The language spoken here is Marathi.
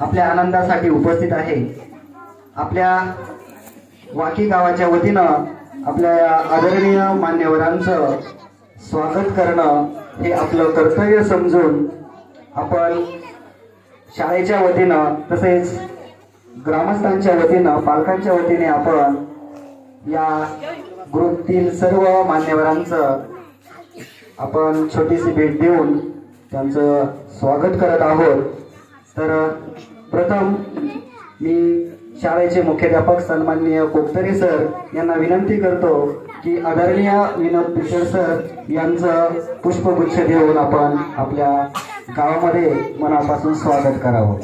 आपल्या आनंदासाठी उपस्थित आहे। आपल्या वाकी गावाच्या वतीनं आपल्या आदरणीय मान्यवरांचं स्वागत करणं हे आपलं कर्तव्य समजून आपण शाळेच्या वतीनं तसेच ग्रामस्थांच्या वतीनं पालकांच्या वतीने आपण या ग्रुपतील सर्व मान्यवरांचं आपण छोटीशी भेट देऊन त्यांचं स्वागत करत आहोत। तर प्रथम मी शाळेचे मुख्याध्यापक सन्माननीय कोकतरे सर यांना विनंती करतो की आदरणीय विनोद पिचड सर यांचं पुष्पगुच्छ देऊन आपण आपल्या गावामध्ये मनापासून स्वागत करावं।